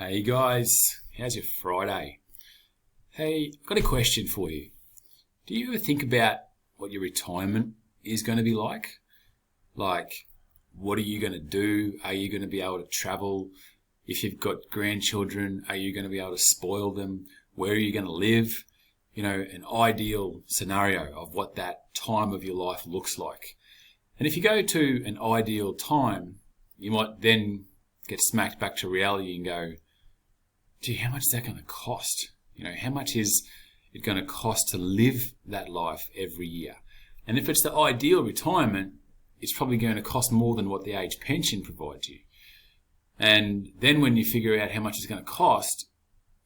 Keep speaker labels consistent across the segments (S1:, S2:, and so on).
S1: Hey guys, how's your Friday? Hey, I've got a question for you. Do you ever think about what your retirement is going to be like? Like, what are you going to do? Are you going to be able to travel? If you've got grandchildren, are you going to be able to spoil them? Where are you going to live? You know, an ideal scenario of what that time of your life looks like. And if you go to an ideal time, you might then get smacked back to reality and go, gee, how much is that going to cost? You know, how much is it going to cost to live that life every year? And if it's the ideal retirement, it's probably going to cost more than what the age pension provides you. And then when you figure out how much it's going to cost,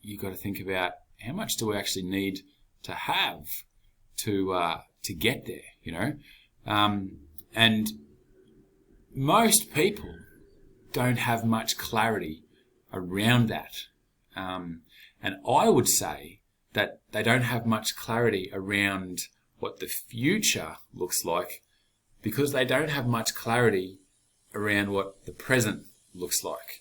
S1: you've got to think about how much do we actually need to have to get there, you know? And most people don't have much clarity around that. And I would say that they don't have much clarity around what the future looks like because they don't have much clarity around what the present looks like.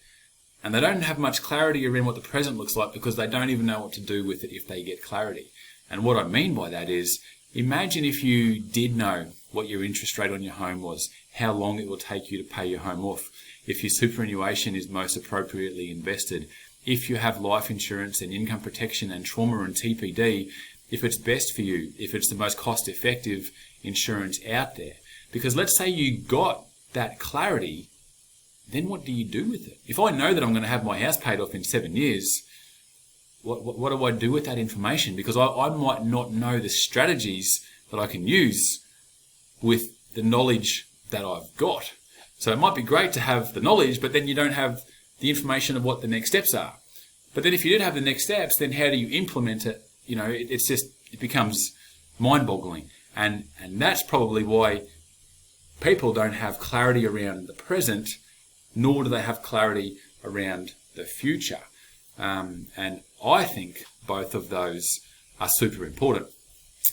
S1: And they don't have much clarity around what the present looks like because they don't even know what to do with it if they get clarity. And what I mean by that is, imagine if you did know what your interest rate on your home was, how long it will take you to pay your home off, if your superannuation is most appropriately invested, if you have life insurance and income protection and trauma and TPD, if it's best for you, if it's the most cost-effective insurance out there. Because let's say you got that clarity, then what do you do with it? If I know that I'm going to have my house paid off in 7 years, what do I do with that information? Because I might not know the strategies that I can use with the knowledge that I've got. So it might be great to have the knowledge, but then you don't have the information of what the next steps are. But then if you did have the next steps, then how do you implement it? You know, it becomes mind-boggling. And that's probably why people don't have clarity around the present, nor do they have clarity around the future. And I think both of those are super important.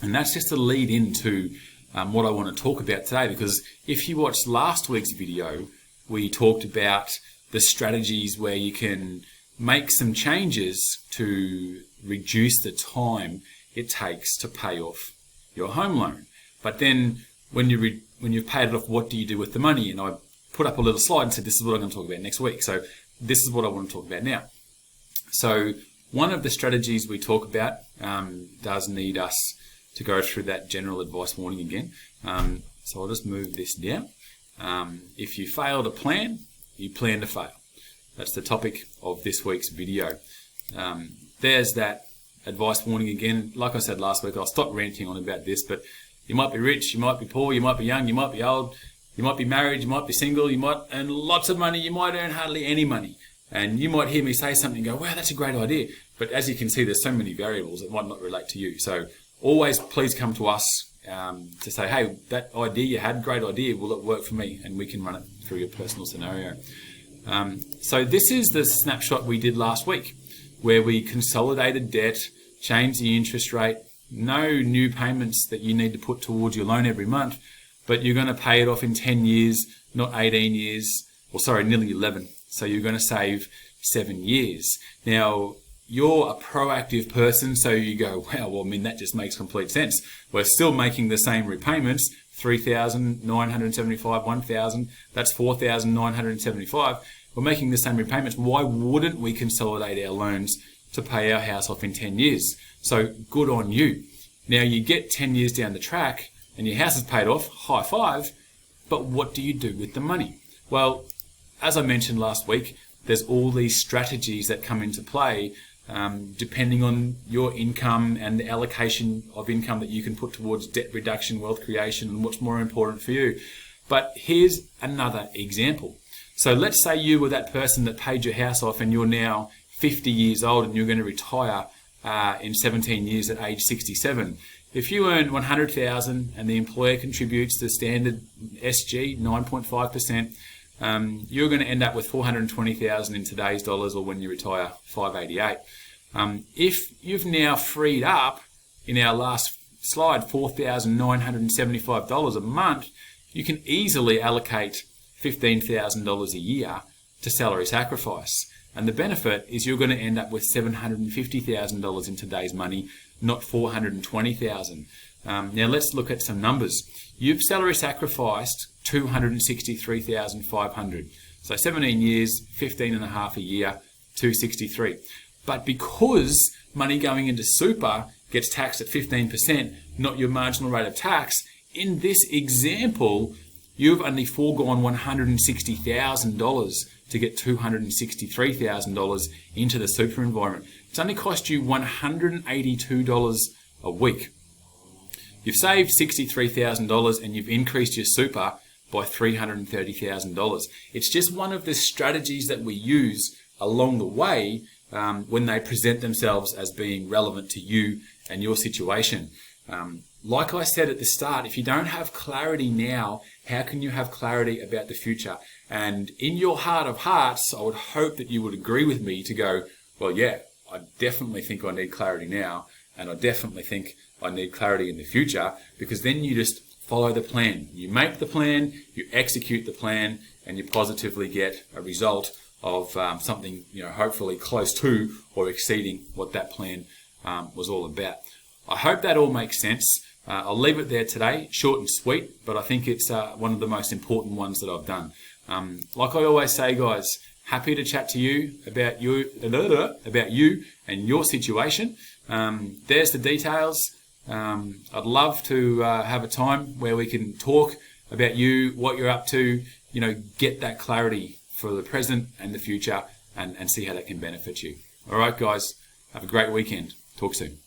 S1: And that's just to lead into what I want to talk about today, because if you watched last week's video, we talked about the strategies where you can make some changes to reduce the time it takes to pay off your home loan. But then when you've paid it off, what do you do with the money? And I put up a little slide and said, this is what I'm going to talk about next week. So this is what I want to talk about now. So one of the strategies we talk about does need us to go through that general advice warning again. So I'll just move this down. If you fail to plan, you plan to fail. That's the topic of this week's video. There's that advice warning again. Like I said last week, I'll stop ranting on about this, but you might be rich, you might be poor, you might be young, you might be old, you might be married, you might be single, you might earn lots of money, you might earn hardly any money. And you might hear me say something and go, wow, that's a great idea. But as you can see, there's so many variables that might not relate to you. So always please come to us to say, hey, that idea you had, great idea, will it work for me? And we can run it through your personal scenario. So this is the snapshot we did last week, where we consolidated debt, changed the interest rate, no new payments that you need to put towards your loan every month, but you're going to pay it off in 10 years, not 18 years, or sorry, nearly 11. So you're going to save 7 years. Now, you're a proactive person, so you go, wow, well, I mean, that just makes complete sense. We're still making the same repayments, $3,975, $1,000, that's $4,975. We're making the same repayments. Why wouldn't we consolidate our loans to pay our house off in 10 years? So good on you. Now you get 10 years down the track and your house is paid off, high five, but what do you do with the money? Well, as I mentioned last week, there's all these strategies that come into play depending on your income and the allocation of income that you can put towards debt reduction, wealth creation, and what's more important for you. But here's another example. So let's say you were that person that paid your house off and you're now 50 years old and you're going to retire in 17 years at age 67. If you earn $100,000 and the employer contributes the standard SG, 9.5%, you're going to end up with $420,000 in today's dollars, or when you retire, $588. If you've now freed up, in our last slide, $4,975 a month, you can easily allocate $15,000 a year to salary sacrifice. And the benefit is you're going to end up with $750,000 in today's money, not $420,000. Now let's look at some numbers. You've salary sacrificed $263,500. So 17 years, 15 and a half a year, 263. But because money going into super gets taxed at 15%, not your marginal rate of tax, in this example, you've only foregone $160,000 to get $263,000 into the super environment. It's only cost you $182 a week. You've saved $63,000 and you've increased your super by $330,000. It's just one of the strategies that we use along the way when they present themselves as being relevant to you and your situation. Like I said at the start, if you don't have clarity now, how can you have clarity about the future? And in your heart of hearts, I would hope that you would agree with me to go, well, yeah, I definitely think I need clarity now, and I definitely think I need clarity in the future, because then you just follow the plan. You make the plan, you execute the plan, and you positively get a result of something, hopefully close to or exceeding what that plan was all about. I hope that all makes sense. I'll leave it there today, short and sweet, but I think it's one of the most important ones that I've done. Like I always say, guys, happy to chat to you about you and your situation. There's the details. I'd love to have a time where we can talk about you, what you're up to, get that clarity for the present and the future, and see how that can benefit you. All right, guys, have a great weekend. Talk soon.